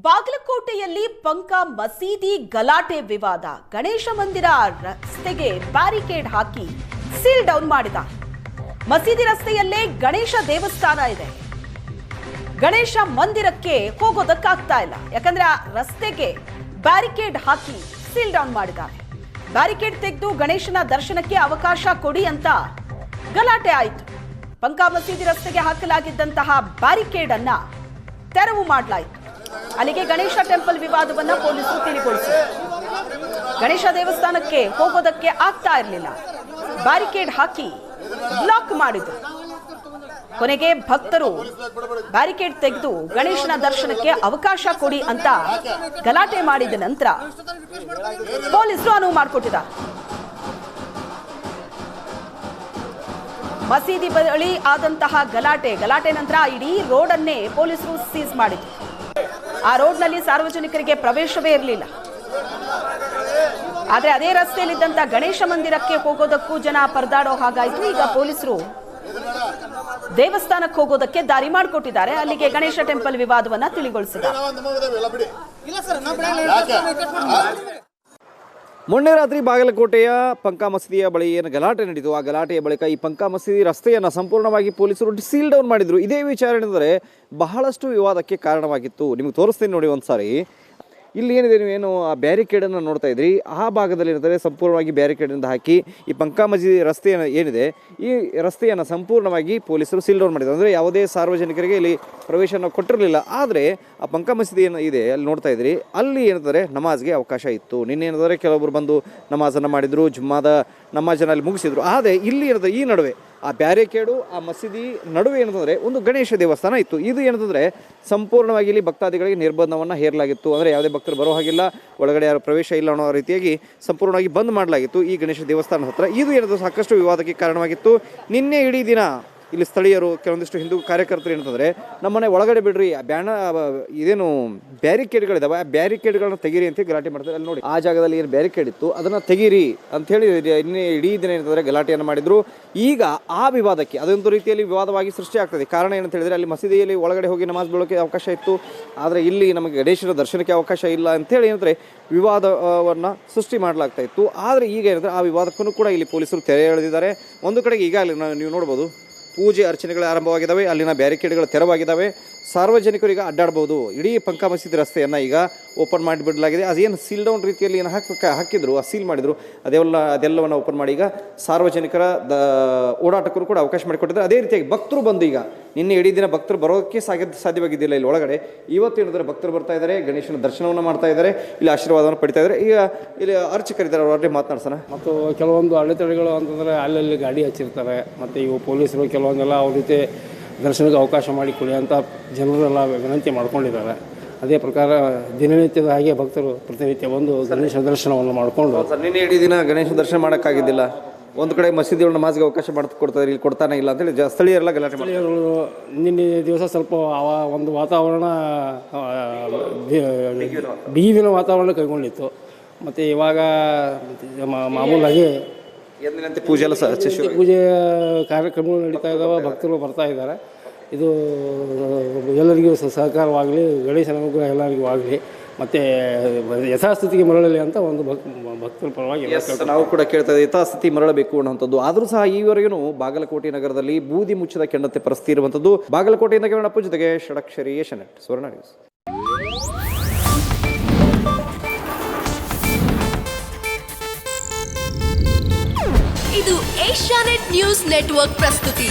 ಬಾಗಲಕೋಟೆಯಲ್ಲಿ ಪಂಕ ಮಸೀದಿ ಗಲಾಟೆ ವಿವಾದ. ಗಣೇಶ ಮಂದಿರ ರಸ್ತೆಗೆ ಬ್ಯಾರಿಕೇಡ್ ಹಾಕಿ ಸೀಲ್ ಡೌನ್ ಮಾಡಿದ. ಮಸೀದಿ ರಸ್ತೆಯಲ್ಲೇ ಗಣೇಶ ದೇವಸ್ಥಾನ ಇದೆ. ಗಣೇಶ ಮಂದಿರಕ್ಕೆ ಹೋಗೋದಕ್ಕಾಗ್ತಾ ಇಲ್ಲ, ಯಾಕಂದ್ರೆ ಆ ರಸ್ತೆಗೆ ಬ್ಯಾರಿಕೇಡ್ ಹಾಕಿ ಸೀಲ್ ಡೌನ್ ಮಾಡಿದ್ದಾರೆ. ಬ್ಯಾರಿಕೇಡ್ ತೆಗೆದು ಗಣೇಶನ ದರ್ಶನಕ್ಕೆ ಅವಕಾಶ ಕೊಡಿ ಅಂತ ಗಲಾಟೆ ಆಯಿತು. ಪಂಕ ಮಸೀದಿ ರಸ್ತೆಗೆ ಹಾಕಲಾಗಿದ್ದಂತಹ ಬ್ಯಾರಿಕೇಡ್ ಅನ್ನ ತೆರವು ಮಾಡಲಾಯಿತು. ಅಲ್ಲಿಗೆ ಗಣೇಶ ಟೆಂಪಲ್ ವಿವಾದವನ್ನ ಪೊಲೀಸರು ತಿಳಿಗೊಳಿಸಿದರು. ಗಣೇಶ ದೇವಸ್ಥಾನಕ್ಕೆ ಹೋಗೋದಕ್ಕೆ ಆಗ್ತಾ ಇರಲಿಲ್ಲ, ಬ್ಯಾರಿಕೇಡ್ ಹಾಕಿ ಬ್ಲಾಕ್ ಮಾಡಿದ್ರು. ಕೊನೆಗೆ ಭಕ್ತರು ಬ್ಯಾರಿಕೇಡ್ ತೆಗೆದು ಗಣೇಶನ ದರ್ಶನಕ್ಕೆ ಅವಕಾಶ ಕೊಡಿ ಅಂತ ಗಲಾಟೆ ಮಾಡಿದ ನಂತರ ಪೊಲೀಸರು ಅನುವು ಮಾಡಿಕೊಟ್ಟಿದ್ದಾರೆ. ಮಸೀದಿ ಬಳಿ ಆದಂತಹ ಗಲಾಟೆ ನಂತರ ಇಡೀ ರೋಡ್ ಅನ್ನೇ ಪೊಲೀಸರು ಸೀಸ್ ಮಾಡಿದ್ರು. ಆ ರೋಡ್ನಲ್ಲಿ ಸಾರ್ವಜನಿಕರಿಗೆ ಪ್ರವೇಶವೇ ಇರಲಿಲ್ಲ. ಆದರೆ ಅದೇ ರಸ್ತೆಯಲ್ಲಿದ್ದಂತ ಗಣೇಶ ಮಂದಿರಕ್ಕೆ ಹೋಗೋದಕ್ಕೂ ಜನ ಪರದಾಡೋ ಹಾಗಾಯ್ತು. ಈಗ ಪೊಲೀಸರು ದೇವಸ್ಥಾನಕ್ಕೆ ಹೋಗೋದಕ್ಕೆ ದಾರಿ ಮಾಡಿಕೊಟ್ಟಿದ್ದಾರೆ. ಅಲ್ಲಿಗೆ ಗಣೇಶ ಟೆಂಪಲ್ ವಿವಾದವನ್ನ ತಿಳಿಗೊಳಿಸಿದ್ದಾರೆ. ಮೊನ್ನೆ ರಾತ್ರಿ ಬಾಗಲಕೋಟೆಯ ಪಂಕ ಮಸೀದಿಯ ಬಳಿ ಏನು ಗಲಾಟೆ ನಡೆಯಿತು, ಆ ಗಲಾಟೆಯ ಬಳಿಕ ಈ ಪಂಕ ಮಸೀದಿ ರಸ್ತೆಯನ್ನು ಸಂಪೂರ್ಣವಾಗಿ ಪೊಲೀಸರು ಸೀಲ್ ಡೌನ್ ಮಾಡಿದರು. ಇದೇ ವಿಚಾರ ಏನಂದರೆ ಬಹಳಷ್ಟು ವಿವಾದಕ್ಕೆ ಕಾರಣವಾಗಿತ್ತು. ನಿಮಗೆ ತೋರಿಸ್ತೀನಿ ನೋಡಿ ಒಂದ್ಸಾರಿ. ಇಲ್ಲಿ ಏನಿದೆ, ನೀವೇನು ಆ ಬ್ಯಾರಿಕೇಡನ್ನು ನೋಡ್ತಾ ಇದ್ರಿ, ಆ ಭಾಗದಲ್ಲಿ ಏನಂದರೆ ಸಂಪೂರ್ಣವಾಗಿ ಬ್ಯಾರಿಕೇಡಿಂದ ಹಾಕಿ ಈ ಪಂಕ ಮಸೀದಿ ರಸ್ತೆಯನ್ನು ಏನಿದೆ, ಈ ರಸ್ತೆಯನ್ನು ಸಂಪೂರ್ಣವಾಗಿ ಪೊಲೀಸರು ಸೀಲ್ ಡೌನ್ ಮಾಡಿದ್ದಾರೆ. ಅಂದರೆ ಯಾವುದೇ ಸಾರ್ವಜನಿಕರಿಗೆ ಇಲ್ಲಿ ಪ್ರವೇಶವನ್ನು ಕೊಟ್ಟಿರಲಿಲ್ಲ. ಆದರೆ ಆ ಪಂಕ ಮಸೀದಿ ಏನು ಇದೆ ಅಲ್ಲಿ ನೋಡ್ತಾ ಇದ್ರಿ, ಅಲ್ಲಿ ಏನಂದರೆ ನಮಾಜ್ಗೆ ಅವಕಾಶ ಇತ್ತು. ನಿನ್ನೆ ಏನಂದರೆ ಕೆಲವೊಬ್ಬರು ಬಂದು ನಮಾಜನ್ನು ಮಾಡಿದರು, ಜುಮ್ಮಾದ ನಮಾಜನ್ನು ಅಲ್ಲಿ ಮುಗಿಸಿದ್ರು. ಆದರೆ ಇಲ್ಲಿ ಏನಂದರೆ ಈ ನಡುವೆ ಆ ಬ್ಯಾರಿಕೇಡು ಆ ಮಸೀದಿ ನಡುವೆ ಏನಂತಂದರೆ ಒಂದು ಗಣೇಶ ದೇವಸ್ಥಾನ ಇತ್ತು. ಇದು ಏನಂತಂದರೆ ಸಂಪೂರ್ಣವಾಗಿ ಇಲ್ಲಿ ಭಕ್ತಾದಿಗಳಿಗೆ ನಿರ್ಬಂಧವನ್ನು ಹೇರಲಾಗಿತ್ತು. ಅಂದರೆ ಯಾವುದೇ ಭಕ್ತರು ಬರೋ ಹಾಗಿಲ್ಲ, ಒಳಗಡೆ ಯಾರು ಪ್ರವೇಶ ಇಲ್ಲ ಅನ್ನೋ ರೀತಿಯಾಗಿ ಸಂಪೂರ್ಣವಾಗಿ ಬಂದ್ ಮಾಡಲಾಗಿತ್ತು ಈ ಗಣೇಶ ದೇವಸ್ಥಾನದ ಹತ್ರ. ಇದು ಏನಂದ್ರೆ ಸಾಕಷ್ಟು ವಿವಾದಕ್ಕೆ ಕಾರಣವಾಗಿತ್ತು. ನಿನ್ನೆ ಇಡೀ ದಿನ ಇಲ್ಲಿ ಸ್ಥಳೀಯರು ಕೆಲವೊಂದಿಷ್ಟು ಹಿಂದೂ ಕಾರ್ಯಕರ್ತರು ಏನಂತಂದರೆ ನಮ್ಮನೆ ಒಳಗಡೆ ಬಿಡ್ರಿ, ಇದೇನು ಬ್ಯಾರಿಕೇಡ್ಗಳಿದಾವೆ, ಆ ಬ್ಯಾರಿಕೇಡ್ಗಳನ್ನ ತೆಗೀರಿ ಅಂತ ಗಲಾಟೆ ಮಾಡ್ತಾರೆ. ಅಲ್ಲಿ ನೋಡಿ, ಆ ಜಾಗದಲ್ಲಿ ಏನು ಬ್ಯಾರಿಕೇಡ್ ಇತ್ತು ಅದನ್ನು ತೆಗೀರಿ ಅಂಥೇಳಿ ನಿನ್ನೆ ಇಡೀ ದಿನ ಏನಂತಂದರೆ ಗಲಾಟೆಯನ್ನು ಮಾಡಿದರು. ಈಗ ಆ ವಿವಾದಕ್ಕೆ ಅದೊಂದು ರೀತಿಯಲ್ಲಿ ವಿವಾದವಾಗಿ ಸೃಷ್ಟಿ ಆಗ್ತದೆ. ಕಾರಣ ಏನಂತ ಹೇಳಿದರೆ ಅಲ್ಲಿ ಮಸೀದಿಯಲ್ಲಿ ಒಳಗಡೆ ಹೋಗಿ ನಮಾಜ್ ಬೀಳೋಕ್ಕೆ ಅವಕಾಶ ಇತ್ತು, ಆದರೆ ಇಲ್ಲಿ ನಮಗೆ ಗಣೇಶನ ದರ್ಶನಕ್ಕೆ ಅವಕಾಶ ಇಲ್ಲ ಅಂಥೇಳಿ ಏನಂದರೆ ವಿವಾದವನ್ನು ಸೃಷ್ಟಿ ಮಾಡಲಾಗ್ತಾ ಇತ್ತು. ಆದರೆ ಈಗ ಏನಂದರೆ ಆ ವಿವಾದಕ್ಕೂ ಕೂಡ ಇಲ್ಲಿ ಪೊಲೀಸರು ತೆರೆ ಎಳೆದಿದ್ದಾರೆ. ಒಂದು ಕಡೆಗೆ ಈಗಾಗಲೇ ನೀವು ನೋಡ್ಬೋದು ಪೂಜೆ ಅರ್ಚನೆಗಳು ಆರಂಭವಾಗಿದ್ದಾವೆ, ಅಲ್ಲಿನ ಬ್ಯಾರಿಕೇಡ್ಗಳು ತೆರವಾಗಿದ್ದಾವೆ, ಸಾರ್ವಜನಿಕರು ಈಗ ಅಡ್ಡಾಡ್ಬೋದು. ಇಡೀ ಪಂಕ ಮಸೀದಿ ರಸ್ತೆಯನ್ನು ಈಗ ಓಪನ್ ಮಾಡಿಬಿಡಲಾಗಿದೆ. ಅದೇನು ಸೀಲ್ ಡೌನ್ ರೀತಿಯಲ್ಲಿ ಏನು ಹಾಕಿದ್ರು, ಆ ಸೀಲ್ ಮಾಡಿದರು, ಅದೆಲ್ಲವನ್ನು ಓಪನ್ ಮಾಡಿ ಈಗ ಸಾರ್ವಜನಿಕರ ಓಡಾಟಕ್ಕೂ ಕೂಡ ಅವಕಾಶ ಮಾಡಿಕೊಟ್ಟಿದ್ದಾರೆ. ಅದೇ ರೀತಿಯಾಗಿ ಭಕ್ತರು ಬಂದು ಈಗ ನಿನ್ನೆ ಇಡೀ ದಿನ ಭಕ್ತರು ಬರೋಕ್ಕೆ ಸಾಧ್ಯವಾಗಿದ್ದಿಲ್ಲ ಇಲ್ಲಿ ಒಳಗಡೆ. ಇವತ್ತು ಏನಿದ್ರೆ ಭಕ್ತರು ಬರ್ತಾ ಇದ್ದಾರೆ, ಗಣೇಶನ ದರ್ಶನವನ್ನು ಮಾಡ್ತಾ ಇದ್ದಾರೆ, ಇಲ್ಲಿ ಆಶೀರ್ವಾದವನ್ನು ಪಡಿತಾ ಇದ್ದಾರೆ. ಈಗ ಇಲ್ಲಿ ಅರ್ಚಕರಿದ್ದಾರೆ, ಅವರೇ ಮಾತನಾಡ್ಸೋಣ. ಮತ್ತು ಕೆಲವೊಂದು ಅಡೆತಡೆಗಳು ಅಂತಂದರೆ ಅಲ್ಲಲ್ಲಿ ಗಾಡಿ ಹಚ್ಚಿರ್ತಾರೆ, ಮತ್ತು ಇವು ಪೊಲೀಸರು ಕೆಲವೊಂದೆಲ್ಲ ಅವ್ರ ರೀತಿ ದರ್ಶನಕ್ಕೆ ಅವಕಾಶ ಮಾಡಿಕೊಡಿ ಅಂತ ಜನರೆಲ್ಲ ವಿನಂತಿ ಮಾಡ್ಕೊಂಡಿದ್ದಾರೆ. ಅದೇ ಪ್ರಕಾರ ದಿನನಿತ್ಯದ ಹಾಗೆ ಭಕ್ತರು ಪ್ರತಿನಿತ್ಯ ಬಂದು ಗಣೇಶ ದರ್ಶನವನ್ನು ಮಾಡಿಕೊಂಡು ನಿನ್ನೆ ಇಡೀ ದಿನ ಗಣೇಶ ದರ್ಶನ ಮಾಡೋಕ್ಕಾಗಿದ್ದಿಲ್ಲ. ಒಂದು ಕಡೆ ಮಸೀದಿಯೊಳಗೆ ನಮಾಜ್ಗೆ ಅವಕಾಶ ಕೊಡ್ತಾರೆ, ಇಲ್ಲಿ ಕೊಡ್ತಾನೆ ಇಲ್ಲ ಅಂತೇಳಿ ಸ್ಥಳೀಯರೆಲ್ಲ ಗಲಾಟೆ ಮಾಡಿದ್ರು. ನಿನ್ನೆ ದಿವಸ ಸ್ವಲ್ಪ ಒಂದು ವಾತಾವರಣ ಬಿಗಿವಿನ ವಾತಾವರಣ ಕೈಗೊಂಡಿತ್ತು. ಮತ್ತು ಇವಾಗ ಮಾಮೂಲಾಗಿ ಎಂದಿನಂತೆ ಪೂಜೆ ಎಲ್ಲ ಪೂಜೆ ಕಾರ್ಯಕ್ರಮಗಳು ನಡೀತಾ ಇದ್ದಾವೆ, ಭಕ್ತರು ಬರ್ತಾ ಇದ್ದಾರೆ. ಇದು ಎಲ್ಲರಿಗೂ ಸಹಕಾರವಾಗಲಿ, ಗಣೇಶನ ಅನುಗ್ರಹ ಎಲ್ಲರಿಗೂ ಆಗಲಿ, ಮತ್ತು ಯಥಾಸ್ಥಿತಿಗೆ ಮರಳಲಿ ಅಂತ ಒಂದು ಭಕ್ತರ ಪರವಾಗಿ ನಾವು ಕೂಡ ಕೇಳ್ತಾ ಇದ್ದೀವಿ, ಯಥಾಸ್ಥಿತಿ ಮರಳಬೇಕು ಅನ್ನುವಂಥದ್ದು. ಆದರೂ ಸಹ ಈವರೆಗೂ ಬಾಗಲಕೋಟೆ ನಗರದಲ್ಲಿ ಬೂದಿ ಮುಚ್ಚಿದ ಕೆಂಡತೆ ಪರಿಸ್ಥಿತಿ ಇರುವಂಥದ್ದು. ಬಾಗಲಕೋಟೆಯಿಂದ ಕೇಳಪ್ಪ ಜೊತೆಗೆ ಷಡಕ್ಷರಿ ಏಷ್ಯಾನೆಟ್ ಸುವರ್ಣ ನ್ಯೂಸ್. ಇದು ಏಷ್ಯಾನೆಟ್ ನ್ಯೂಸ್ ನೆಟ್ವರ್ಕ್ ಪ್ರಸ್ತುತಿ.